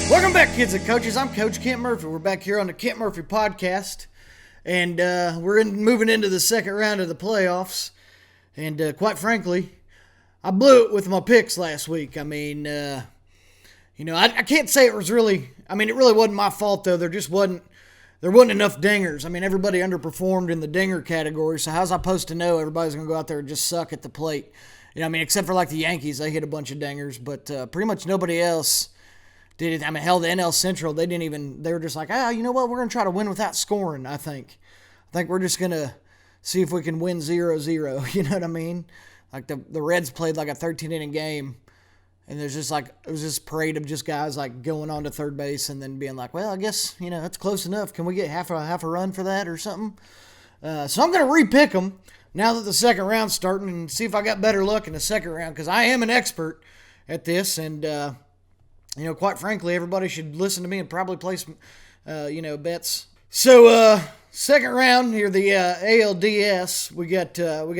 Welcome back, kids and coaches. I'm Coach Kent Murphy. We're back here on the Kent Murphy podcast, and we're moving into the second round of the playoffs. And quite frankly, I blew it with my picks last week. I mean, I can't say it was really. I mean, it really wasn't my fault though. There wasn't enough dingers. I mean, everybody underperformed in the dinger category. So how's I supposed to know everybody's going to go out there and just suck at the plate? Except for like the Yankees, they hit a bunch of dingers, but pretty much nobody else did it. I mean, hell, the NL Central, they were just like, you know what, we're going to try to win without scoring, I think we're just going to see if we can win 0-0, you know what I mean? Like the Reds played like a 13-inning game, and there's just like, it was this parade of just guys like going on to third base and then being like, well, I guess, that's close enough. Can we get half a run for that or something? So I'm going to re-pick them now that the second round's starting and see if I got better luck in the second round, because I am an expert at this, and quite frankly, everybody should listen to me and probably place, bets. So, second round here, the ALDS, we got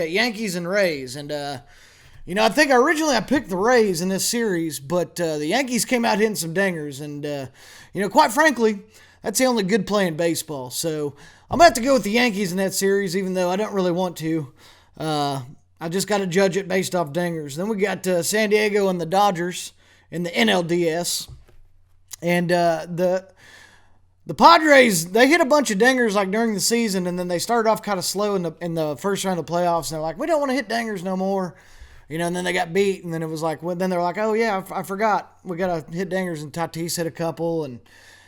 Yankees and Rays, and I think I picked the Rays in this series, but the Yankees came out hitting some dingers, and quite frankly, that's the only good play in baseball. So I'm gonna have to go with the Yankees in that series, even though I don't really want to. I just got to judge it based off dingers. Then we got San Diego and the Dodgers in the NLDS, and the Padres, they hit a bunch of dingers like during the season, and then they started off kind of slow in the first round of the playoffs, and they're like, we don't want to hit dingers no more, and then they got beat, and then it was like, well, then they're like, oh yeah, I forgot, we got to hit dingers, and Tatis hit a couple, and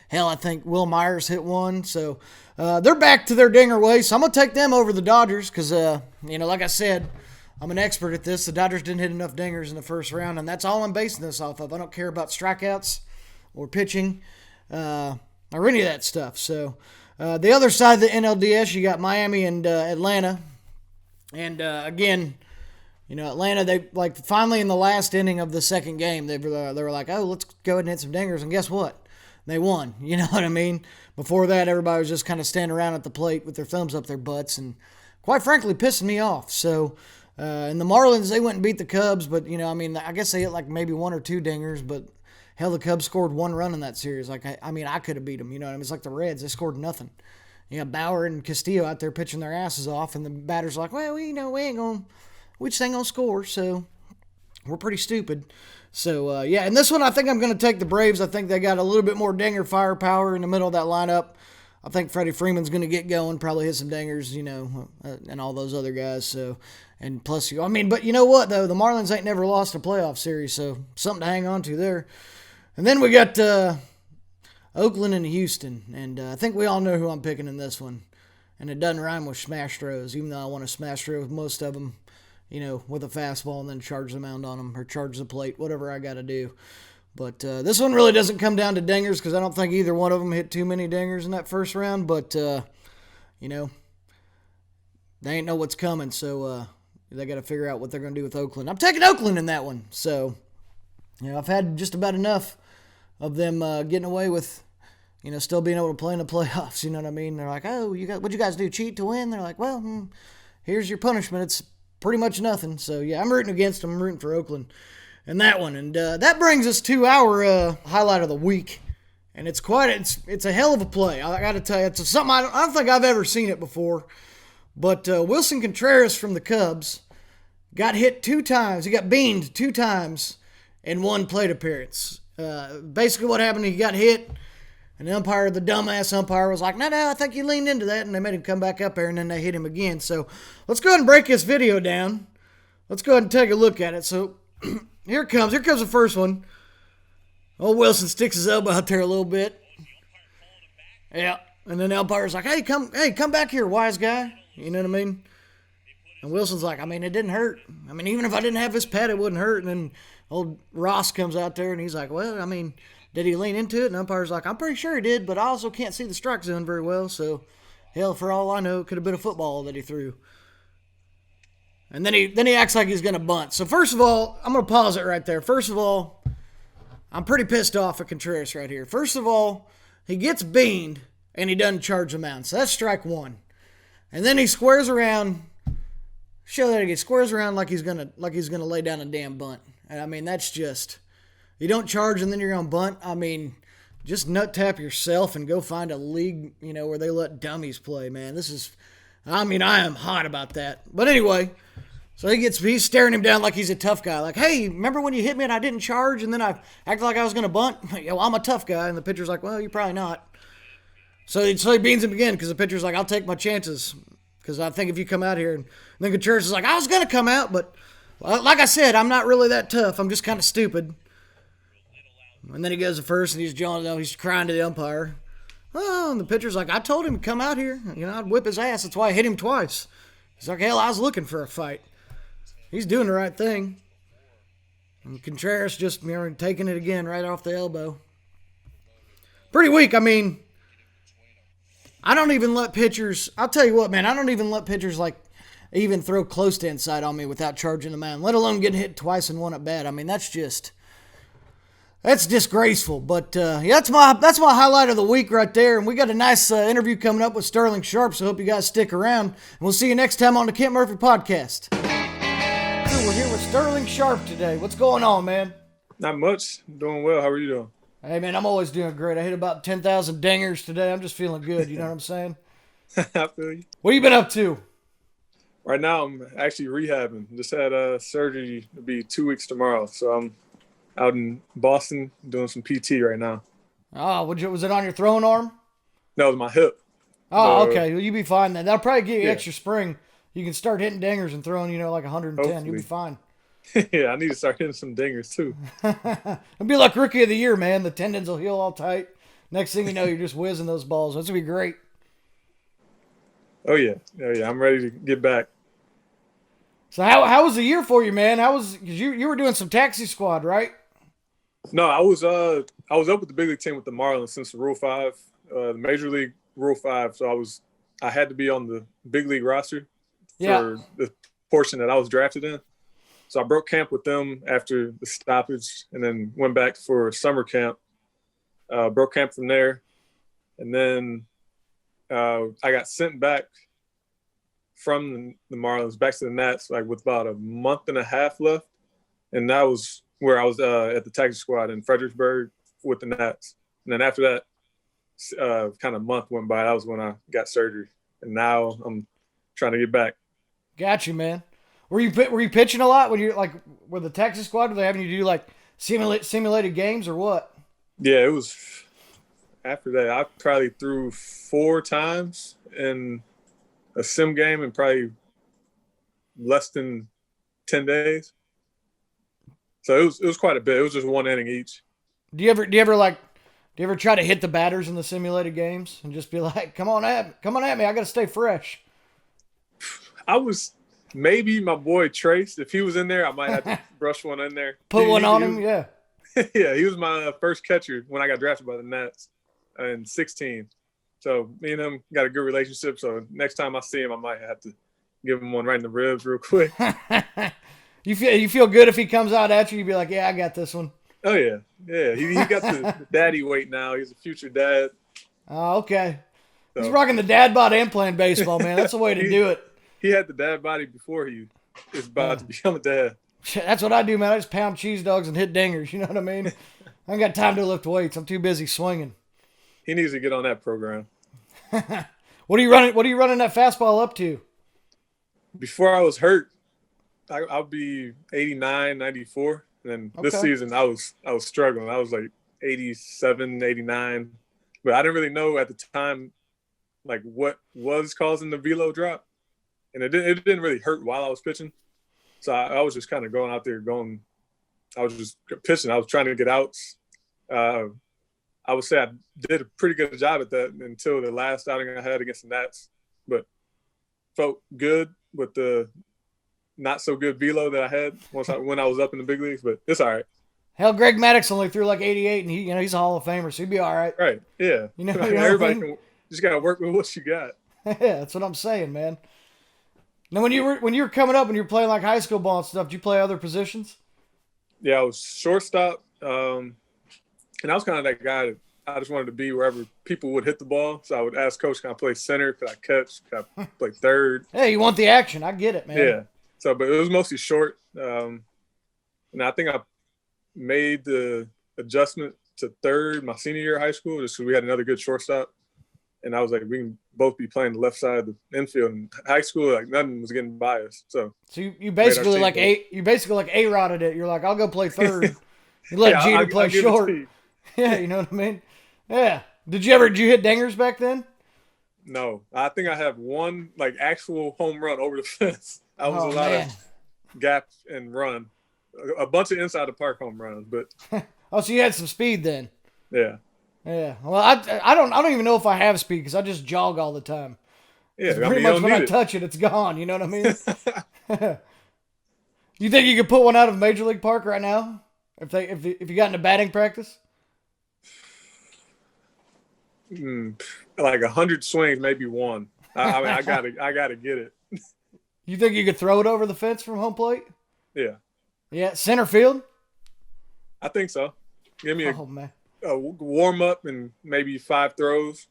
hell, I think Will Myers hit one, so they're back to their dinger ways, so I'm going to take them over the Dodgers, because, like I said, I'm an expert at this. The Dodgers didn't hit enough dingers in the first round, and that's all I'm basing this off of. I don't care about strikeouts or pitching or any of that stuff. So the other side of the NLDS, you got Miami and Atlanta. And again, Atlanta, they like finally in the last inning of the second game, they were like, oh, let's go ahead and hit some dingers. And guess what? They won. You know what I mean? Before that, everybody was just kind of standing around at the plate with their thumbs up their butts and quite frankly pissing me off. So and the Marlins, they went and beat the Cubs, but, I guess they hit like maybe one or two dingers, but hell, the Cubs scored one run in that series. Like, I could have beat them, It's like the Reds, they scored nothing. Bauer and Castillo out there pitching their asses off, and the batters are like, well, we just ain't going to score, so we're pretty stupid. So, and this one, I think I'm going to take the Braves. I think they got a little bit more dinger firepower in the middle of that lineup. I think Freddie Freeman's going to get going, probably hit some dingers, and all those other guys. So, and plus, but you know what, though? The Marlins ain't never lost a playoff series, so something to hang on to there. And then we got Oakland and Houston, and I think we all know who I'm picking in this one. And it doesn't rhyme with smash throws, even though I want to smash throw with most of them, with a fastball and then charge the mound on them or charge the plate, whatever I got to do. But this one really doesn't come down to dingers because I don't think either one of them hit too many dingers in that first round. But, they ain't know what's coming. So they got to figure out what they're going to do with Oakland. I'm taking Oakland in that one. So, I've had just about enough of them getting away with, still being able to play in the playoffs. You know what I mean? They're like, oh, what'd you guys do, cheat to win? They're like, well, here's your punishment. It's pretty much nothing. So, yeah, I'm rooting against them. I'm rooting for Oakland. And that one. And that brings us to our highlight of the week. And it's a hell of a play. I got to tell you, it's something I don't think I've ever seen it before. But Wilson Contreras from the Cubs got hit 2 times. He got beamed 2 times in one plate appearance. Basically what happened, he got hit. And the dumbass umpire was like, no, I think you leaned into that. And they made him come back up there, and then they hit him again. So let's go ahead and break this video down. Let's go ahead and take a look at it. So Here comes the first one. Old Wilson sticks his elbow out there a little bit. Yeah. And then the umpire's like, hey, come back here, wise guy. You know what I mean? And Wilson's like, it didn't hurt. Even if I didn't have his pad, it wouldn't hurt. And then old Ross comes out there, and he's like, well, did he lean into it? And the umpire's like, I'm pretty sure he did, but I also can't see the strike zone very well. So, hell, for all I know, it could have been a football that he threw. And then he acts like he's going to bunt. So, first of all, I'm going to pause it right there. First of all, I'm pretty pissed off at Contreras right here. First of all, he gets beaned, and he doesn't charge the mound. So, that's strike one. And then he squares around. Show that he squares around like he's gonna lay down a damn bunt. And that's just, you don't charge and then you're gonna bunt. just nut tap yourself and go find a league, where they let dummies play, man. I am hot about that. But anyway, so he's staring him down like he's a tough guy. Like, hey, remember when you hit me and I didn't charge and then I acted like I was going to bunt? I'm a tough guy. And the pitcher's like, well, you're probably not. So he beans him again because the pitcher's like, I'll take my chances because I think if you come out here. And then Contreras is like, I was going to come out, but like I said, I'm not really that tough. I'm just kind of stupid. And then he goes to first and he's crying to the umpire. Oh, and the pitcher's like, I told him to come out here. I'd whip his ass. That's why I hit him twice. He's like, hell, I was looking for a fight. He's doing the right thing. And Contreras just taking it again right off the elbow. Pretty weak. I don't even let pitchers. I'll tell you what, man. I don't even let pitchers even throw close to inside on me without charging the mound. Let alone getting hit twice and one at bat. That's disgraceful. But that's my highlight of the week right there. And we got a nice interview coming up with Sterling Sharp. So I hope you guys stick around. And we'll see you next time on the Kent Murphy Podcast. We're here with Sterling Sharp today. What's going on, man? Not much. Doing well. How are you doing? Hey, man, I'm always doing great. I hit about 10,000 dingers today. I'm just feeling good. You know what I'm saying? I feel you. What have you been up to? Right now, I'm actually rehabbing. Just had surgery to be 2 weeks tomorrow. So I'm out in Boston doing some PT right now. Oh, was it on your throwing arm? No, it was my hip. Oh, okay. Well, you'll be fine then. That'll probably give you Yeah. extra spring. You can start hitting dingers and throwing, like 110. Hopefully. You'll be fine. Yeah, I need to start hitting some dingers too. It'll be like Rookie of the Year, man. The tendons will heal all tight. Next thing you know, you're just whizzing those balls. That's going to be great. Oh, yeah. I'm ready to get back. So how was the year for you, man? Because you were doing some taxi squad, right? No, I was up with the big league team with the Marlins since the Rule 5, the Major League Rule 5. So I had to be on the big league roster for the portion that I was drafted in. So I broke camp with them after the stoppage and then went back for summer camp. Broke camp from there. And then I got sent back from the Marlins back to the Nats with about a month and a half left. And that was where I was at the taxi squad in Fredericksburg with the Nats. And then after that kind of month went by, that was when I got surgery. And now I'm trying to get back. Got you, man. Were you pitching a lot when you're with the Texas squad? Were they having you do simulated games or what? Yeah, it was. After that, I probably threw 4 times in a sim game in probably less than 10 days. So it was quite a bit. It was just 1 inning each. Do you ever try to hit the batters in the simulated games and just be like, come on at me, I got to stay fresh? I was. Maybe my boy Trace, if he was in there, I might have to brush one in there. Put one on him, yeah. Yeah, he was my first catcher when I got drafted by the Nats in 16. So me and him got a good relationship. So next time I see him, I might have to give him one right in the ribs real quick. You feel good if he comes out at you? You'd be like, yeah, I got this one. Oh, yeah. Yeah, he got the daddy weight now. He's a future dad. Oh, okay. So, he's rocking the dad bod and playing baseball, man. That's the way to do it. He had the dad body before he is about to become a dad. That's what I do, man. I just pound cheese dogs and hit dingers. You know what I mean? I ain't got time to lift weights. I'm too busy swinging. He needs to get on that program. What are you running that fastball up to? Before I was hurt, I'll be 89, 94. And then this season, I was struggling. I was 87, 89. But I didn't really know at the time, what was causing the velo drop. And it didn't really hurt while I was pitching. So I was just kind of going out there I was just pitching. I was trying to get outs. I would say I did a pretty good job at that until the last outing I had against the Nats. But felt good with the not so good velo that I had when I was up in the big leagues. But it's all right. Hell, Greg Maddux only threw 88, and he's a Hall of Famer, so he'd be all right. Right, yeah. Everybody just got to work with what you got. Yeah, that's what I'm saying, man. Now, when you were coming up and you were playing high school ball and stuff, did you play other positions? Yeah, I was shortstop, and I was kind of that guy that I just wanted to be wherever people would hit the ball. So I would ask Coach, can I play center? Could I catch? Could I play third? Hey, you want the action. I get it, man. Yeah. So, but it was mostly short. And I think I made the adjustment to third my senior year of high school just because we had another good shortstop. And I was like, we can both be playing the left side of the infield. In high school, like nothing was getting by us. So you basically A-Rodded it. You're like, I'll go play third. You let Jeter play short. Yeah, you know what I mean? Yeah. Did you hit dingers back then? No. I think I have one like actual home run over the fence. I was a lot of gap and run. A bunch of inside the park home runs, but oh, so you had some speed then. Yeah. Yeah. Well, I don't even know if I have speed because I just jog all the time. Yeah. Pretty much when I touch it, it's gone. You know what I mean? You think you could put one out of Major League Park right now if you got into batting practice? Like 100 swings, maybe one. I mean, I gotta get it. You think you could throw it over the fence from home plate? Yeah. Yeah, center field. I think so. Give me a warm up and maybe 5 throws.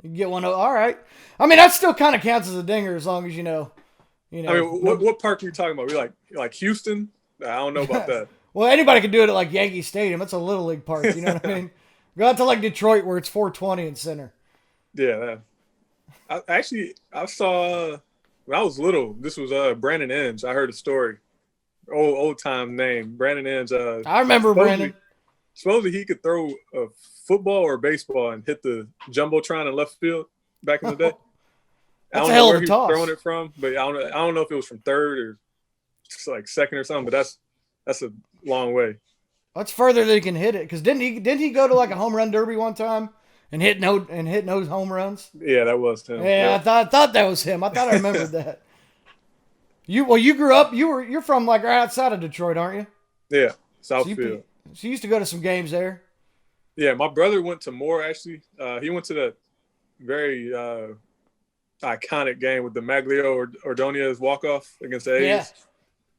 You get one. All right. I mean, that still kind of counts as a dinger as long as you know. I mean, what park are we talking about? We like Houston? I don't know about that. Well, anybody can do it at like Yankee Stadium. It's a little league park. You know what I mean? Go out to like Detroit where it's 420 in center. Yeah. I saw when I was little. This was Brandon Inge. I heard a story. Old time name, Brandon Inge. I remember Brandon. Supposedly he could throw a football or baseball and hit the jumbotron in left field back in the day. That's a hell of a toss. Throwing it from, but I don't know if it was from third or just like second or something. But that's a long way. That's further than he can hit it. Because didn't he go to like a home run derby one time and hit no home runs? Yeah, that was him. Yeah, I thought that was him. I thought I remembered that. You grew up. You're from like right outside of Detroit, aren't you? Yeah, Southfield. So you used to go to some games there. Yeah, my brother went to more actually. He went to that very iconic game with the Maglio Ordonez walk-off against the A's. Yeah.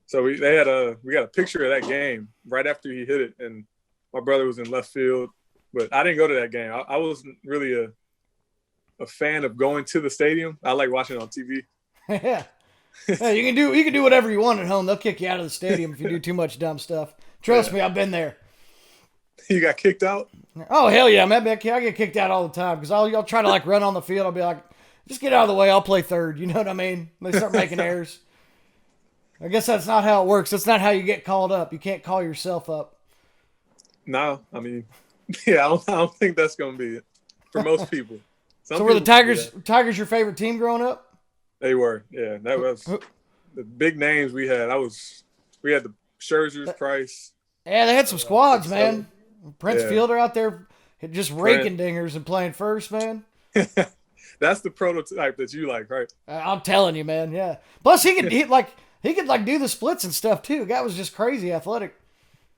So we got a picture of that game right after he hit it, and my brother was in left field, but I didn't go to that game. I wasn't really a fan of going to the stadium. I like watching it on TV. Yeah. Yeah, you can do whatever you want at home. They'll kick you out of the stadium if you do too much dumb stuff. Trust me, I've been there. You got kicked out? Oh hell yeah, man! I get kicked out all the time because I'll try to like run on the field. I'll be like, just get out of the way. I'll play third. You know what I mean? They start making errors. I guess that's not how it works. That's not how you get called up. You can't call yourself up. No, I mean, yeah, I don't think that's gonna be it for most people. So were the Tigers your favorite team growing up? They were, yeah. That was the big names we had. We had the Scherzers, Price. Yeah, they had some squads, man. Prince Fielder out there just raking dingers and playing first, man. That's the prototype that you like, right? I'm telling you, man. Yeah. Plus, he could do the splits and stuff too. The guy was just crazy athletic.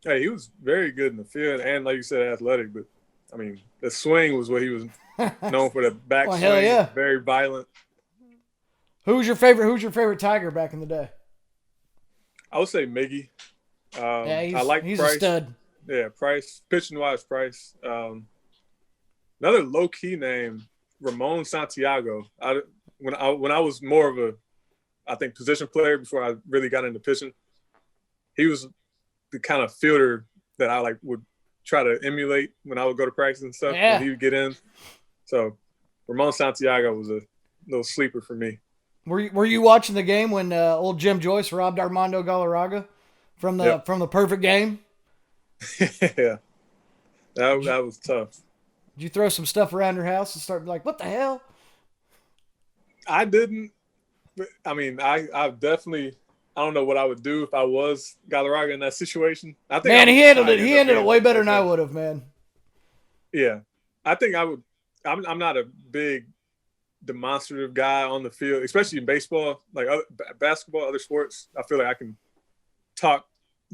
Hey, he was very good in the field and, like you said, athletic. But I mean, the swing was what he was known for. The back swing, hell yeah. Very violent. Who's your favorite Tiger back in the day? I would say Miggy. Yeah, I like he's Price. A stud. Yeah, Price. Pitching wise, Price. Another low key name, Ramon Santiago. When I was more of I think position player before I really got into pitching, he was the kind of fielder that I would try to emulate when I would go to practice and stuff. Yeah. When he would get in. So Ramon Santiago was a little sleeper for me. Were you watching the game when old Jim Joyce robbed Armando Galarraga from the perfect game? Yeah, that was tough. Did you throw some stuff around your house and start like, what the hell? I didn't. I mean, I definitely. I don't know what I would do if I was Galarraga in that situation. I think he handled it. He handled it way better than I would have, man. Yeah, I think I would. I'm not a big demonstrative guy on the field, especially in baseball, like basketball, other sports. I feel like I can talk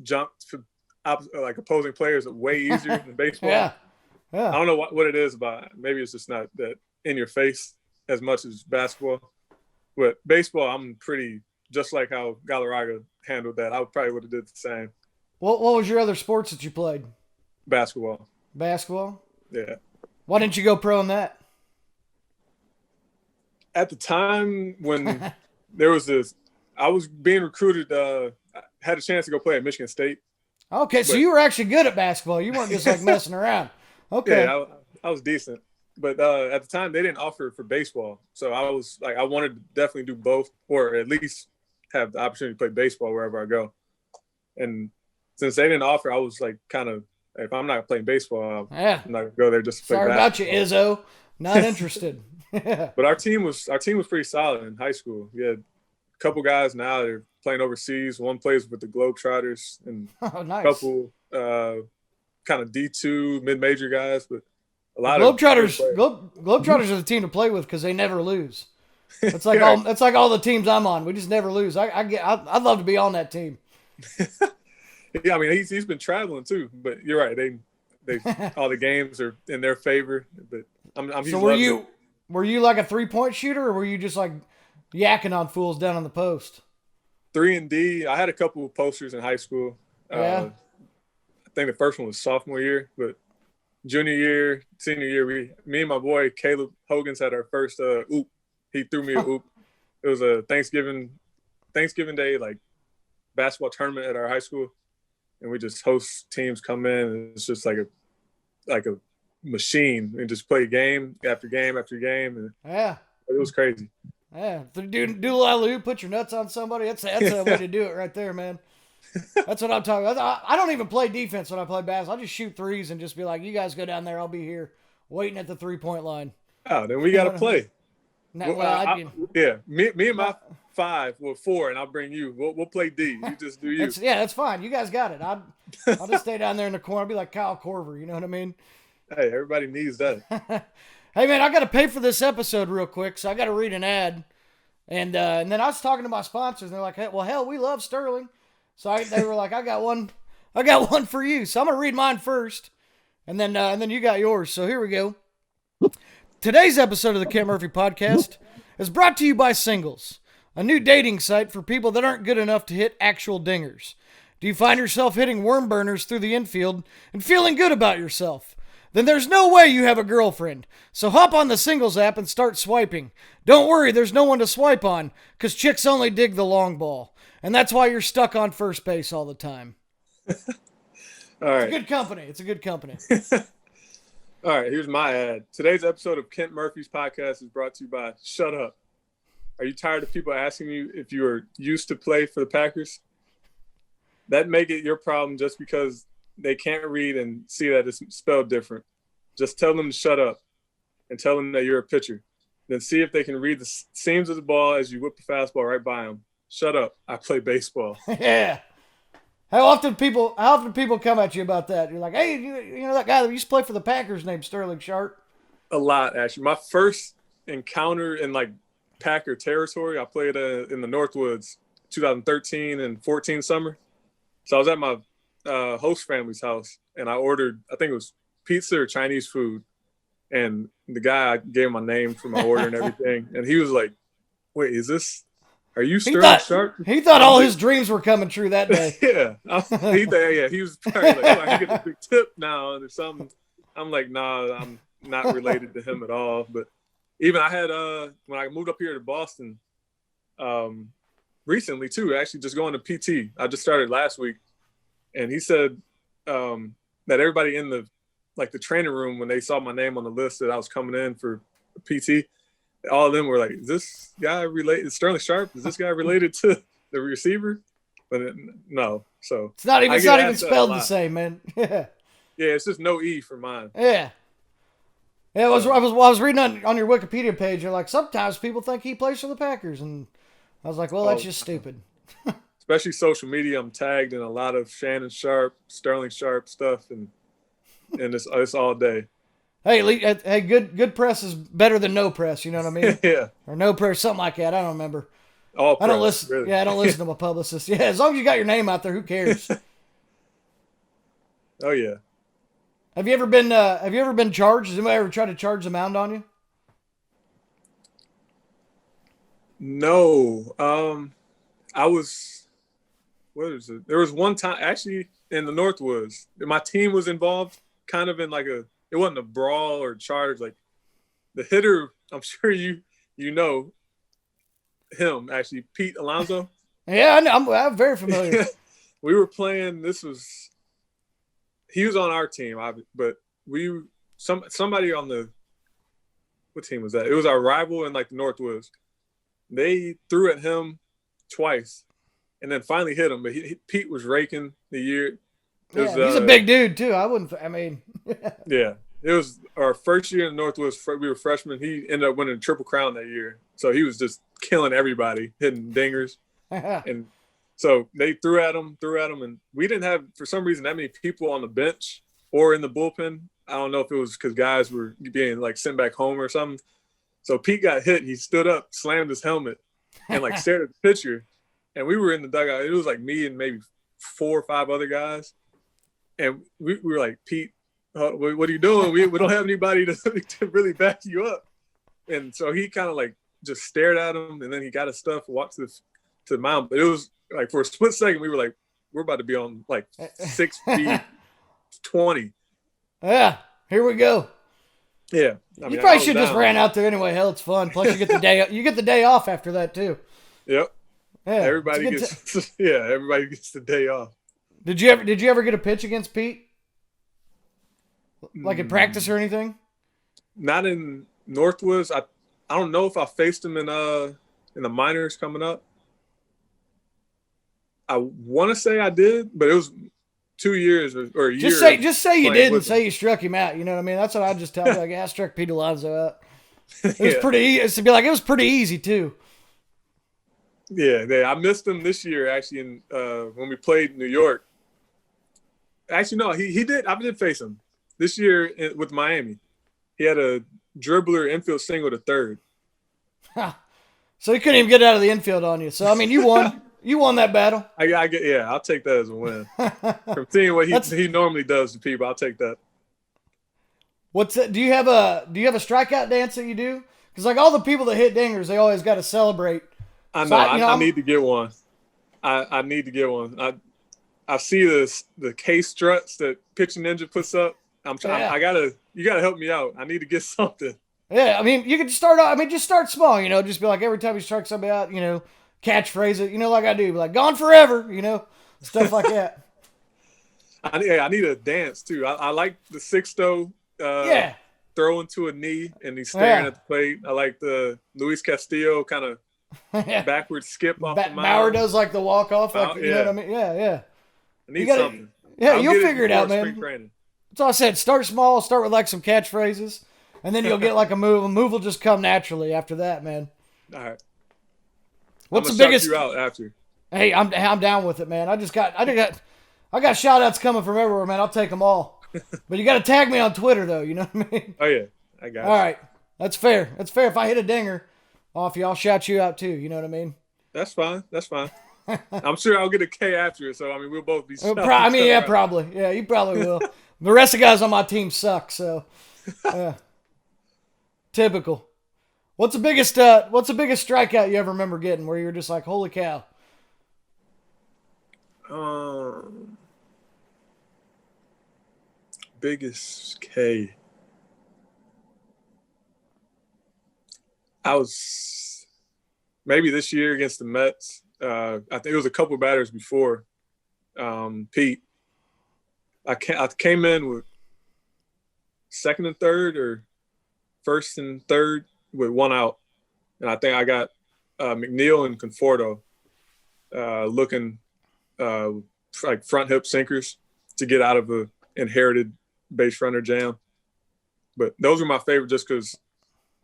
junk to opposing players way easier than baseball. Yeah. I don't know what it is about it. Maybe it's just not that in your face as much as basketball. But baseball, I'm pretty just like how Galarraga handled that. I probably would have did the same. What was your other sports that you played? Basketball. Basketball? Yeah. Why didn't you go pro in that? At the time when there was I was being recruited, I had a chance to go play at Michigan State. Okay, so But you were actually good at basketball. You weren't just like messing around. Okay. yeah, I was decent. But at the time, they didn't offer for baseball, so I was like, I wanted to definitely do both, or at least have the opportunity to play baseball wherever I go. And since they didn't offer, I was like, kind of, if I'm not playing baseball, Yeah. I'm not gonna go there just to play Sorry about you, basketball. Izzo. Not interested. But our team was pretty solid in high school. We had a couple guys now that are playing overseas. One plays with the Globetrotters, and Oh, a nice. couple kind of D2 mid-major guys, but a The lot of good Globetrotters, players. Globetrotters are the team to play with because they never lose. It's like Yeah, all the teams I'm on. We just never lose. I'd love to be on that team. yeah. I mean, he's been traveling too, but you're right. They all the games are in their favor. But he's So were loving it. you like a 3-point shooter, or were you just like yakking on fools down on the post? 3 and D. I had a couple of posters in high school. Yeah. I think the first one was sophomore year, but junior year, senior year, me and my boy Caleb Hogan's had our first oop. He threw me a oop. It was a Thanksgiving Day like basketball tournament at our high school, and we just host teams come in, and it's just like a machine, and just play game after game after game, and Yeah. it was crazy. Yeah. Do a alley put your nuts on somebody. That's a way to do it right there, man. That's what I'm talking about. I don't even play defense when I play basketball. I just shoot threes and just be like, you guys go down there. I'll be here waiting at the 3-point line. Oh, then we got to play. Well, Yeah, me and my 5 or 4, and I'll bring you. We'll play D. You just do you. that's fine. You guys got it. I'll just stay down there in the corner. I'll be like Kyle Korver. You know what I mean? Hey, everybody needs that. Hey, man, I got to pay for this episode real quick, so I got to read an ad. And then I was talking to my sponsors, and they're like, hey, well, hell, we love Sterling. So they were like, I got one for you. So I'm gonna read mine first, and then you got yours. So here we go. Today's episode of the Kent Murphy Podcast is brought to you by Singles, a new dating site for people that aren't good enough to hit actual dingers. Do you find yourself hitting worm burners through the infield and feeling good about yourself? Then there's no way you have a girlfriend. So hop on the Singles app and start swiping. Don't worry, there's no one to swipe on, because chicks only dig the long ball. And that's why you're stuck on first base all the time. All right. It's a good company. It's a good company. All right, here's my ad. Today's episode of Kent Murphy's podcast is brought to you by Shut Up. Are you tired of people asking you if you are used to play for the Packers? That make it your problem just because they can't read and see that it's spelled different. Just tell them to shut up and tell them that you're a pitcher. Then see if they can read the seams of the ball as you whip the fastball right by them. Shut up. I play baseball. Yeah. How often people come at you about that? You're like, hey, you know that guy that used to play for the Packers named Sterling Sharp? A lot, actually. My first encounter in like Packer territory, I played in the Northwoods 2013 and 14 summer. So I was at my host family's house, and I ordered, I think it was pizza or Chinese food. And the guy, I gave him my name for my order and everything. And he was like, wait, are you Sterling Sharp? He thought all his dreams were coming true that day. Yeah. He was probably like, oh, I get a big tip now or something. I'm like, nah, I'm not related to him at all. But even I had, when I moved up here to Boston recently too, actually just going to PT. I just started last week. And he said that everybody in the training room, when they saw my name on the list that I was coming in for PT, all of them were like, is this guy related? Sterling Sharp? Is this guy related to the receiver? But no. So it's not even spelled the same, man. Yeah. Yeah, it's just no E for mine. Yeah. Yeah, I was reading on your Wikipedia page, you're like, sometimes people think he plays for the Packers, and I was like, well, that's just stupid. Especially social media, I'm tagged in a lot of Shannon Sharp, Sterling Sharp stuff, and it's all day. Hey, good press is better than no press. You know what I mean? Yeah. Or no press, something like that. I don't remember. All press, I don't listen. really. Yeah, I don't listen to my publicist. Yeah, as long as you got your name out there, who cares? Oh yeah. Have you ever been charged? Has anybody ever tried to charge the mound on you? No. I was. What is it? There was one time actually in the Northwoods. My team was involved, kind of in like it wasn't a brawl or charge. Like the hitter, I'm sure you know him actually, Pete Alonso. Yeah, I know. I'm very familiar. We were playing. This was he was on our team, but somebody on the what team was that? It was our rival in like the Northwoods. They threw at him twice, and then finally hit him. But Pete was raking the year. Yeah, he's a big dude too. I mean, yeah, it was our first year in the Northwoods. We were freshmen. He ended up winning a Triple Crown that year, so he was just killing everybody, hitting dingers, and so they threw at him, and we didn't have for some reason that many people on the bench or in the bullpen. I don't know if it was because guys were being like sent back home or something. So Pete got hit. He stood up, slammed his helmet, and like stared at the pitcher. And we were in the dugout. It was like me and maybe 4 or 5 other guys. And we were like, Pete, what are you doing? We don't have anybody to really back you up. And so he kind of like just stared at him, and then he got his stuff, walked to the mound. But it was like for a split second, we were like, we're about to be on like 6 feet 20. Yeah, here we go. Yeah, you probably should have just ran out there anyway. Hell, it's fun. Plus, you get the day. You get the day off after that too. Yep. Yeah. Everybody gets. Everybody gets the day off. Did you ever get a pitch against Pete? Like in practice or anything? Not in Northwoods. I don't know if I faced him in the minors coming up. I want to say I did, but it was 2 years or a year. Just say you did and say you struck him out. You know what I mean? That's what I just tell you. Like, I struck Pete Alonso out. It was pretty easy. It's to be like, it was pretty easy too. Yeah, I missed him this year actually when we played New York. Actually, no, he did. I did face him this year with Miami. He had a dribbler infield single to third. So he couldn't even get out of the infield on you. So I mean, you won. You won that battle. I'll take that as a win. From seeing what he normally does to people, I'll take that. What's that? Do you have a strikeout dance that you do? Because like all the people that hit dingers, they always got to celebrate. I know. I need to get one. I need to get one. I see the K struts that Pitching Ninja puts up. I'm trying. Yeah. You gotta help me out. I need to get something. Yeah, I mean, you can start off. I mean, just start small. You know, just be like every time you strike somebody out, you know, catchphrase it. You know, like I do, be like "Gone forever." You know, stuff like that. I need a dance too. I like the sixto. Throwing to a knee and he's staring at the plate. I like the Luis Castillo kind of backward skip off the mound. Bauer does like the walk off. Like, you know what I mean? Yeah. I need something. Yeah, you'll figure it out, man. That's all I said. Start small. Start with like some catchphrases, and then you'll get like a move. A move will just come naturally after that, man. All right. What's the biggest? You out after. Hey, I'm down with it, man. I got shout outs coming from everywhere, man. I'll take them all. But you got to tag me on Twitter, though. You know what I mean? Oh, yeah. I got it. All right. That's fair. That's fair. If I hit a dinger off you, I'll shout you out, too. You know what I mean? That's fine. I'm sure I'll get a K after it. So, I mean, we'll both be shouting. Probably. Yeah, you probably will. The rest of the guys on my team suck, so. Typical. What's the biggest strikeout you ever remember getting where you were just like, holy cow? Biggest K. I was maybe this year against the Mets. I think it was a couple batters before Pete. I came in with second and third or first and third with one out. And I think I got McNeil and Conforto looking like front hip sinkers to get out of a inherited base runner jam. But those are my favorite just because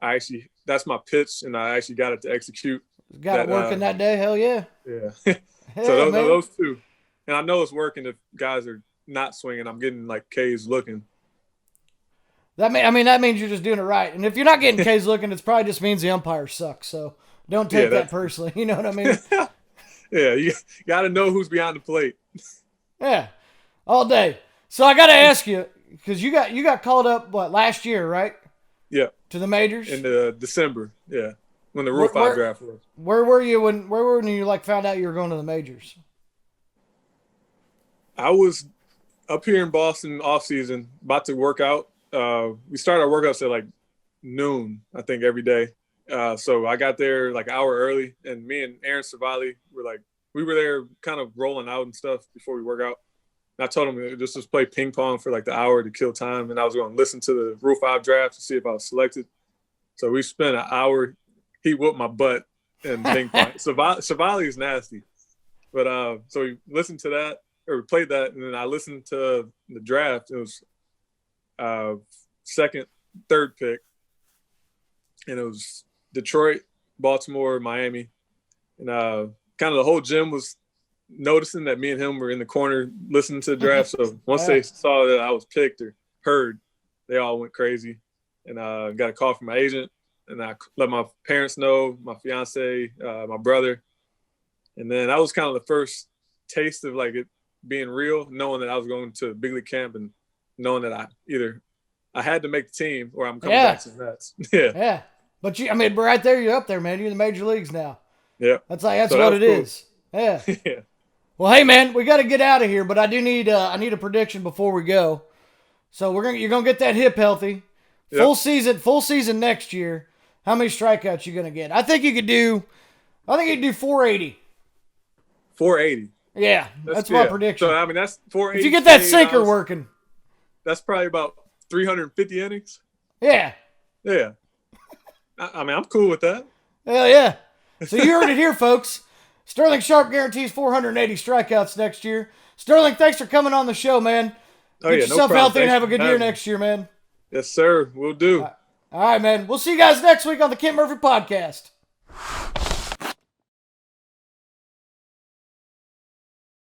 that's my pitch and I actually got it to execute. Got it working that day? Hell yeah. Yeah. So those two. And I know it's working if guys are not swinging. I'm getting like K's looking. That means you're just doing it right. And if you're not getting K's looking, it probably just means the umpire sucks. So don't take that personally. You know what I mean? Yeah, you got to know who's behind the plate. Yeah, all day. So I got to ask you, because you got called up last year, right? Yeah. To the majors in December. Yeah, when the Rule 5 draft was. Where were you when you like found out you were going to the majors? I was up here in Boston off season, about to work out. We started our workouts at like noon, I think, every day. So I got there like an hour early, and me and Aaron Savali we were there kind of rolling out and stuff before we work out. I told him just to play ping pong for like the hour to kill time, and I was going to listen to the Rule 5 draft to see if I was selected. So we spent an hour. He whooped my butt in ping pong. Savali is nasty. But so we listened to that, or we played that, and then I listened to the draft. It was second, third pick, and it was Detroit, Baltimore, Miami. And kind of the whole gym was noticing that me and him were in the corner listening to the draft. So once they saw that I was picked or heard, they all went crazy. And got a call from my agent, and I let my parents know, my fiance, my brother. And then that was kind of the first taste of like it being real, knowing that I was going to big league camp and knowing that I had to make the team or I'm coming back to the Mets. Yeah. But right there, you're up there, man. You're in the major leagues now. Yeah. That's what it is. Yeah. Yeah. Well, hey man, we got to get out of here, but I do need I need a prediction before we go. So you're gonna get that hip healthy. Yep. Full season next year. How many strikeouts you gonna get? I think you could do 480. 480. Yeah, that's my prediction. So that's 480. If you get that sinker working, that's probably about 350 innings. Yeah. Yeah. I'm cool with that. Hell yeah. So you heard it here, folks. Sterling Sharp guarantees 480 strikeouts next year. Sterling, thanks for coming on the show, man. Get yourself healthy and have a good year next year, man. Yes, sir. We'll do. All right, man. We'll see you guys next week on the Kent Murphy Podcast.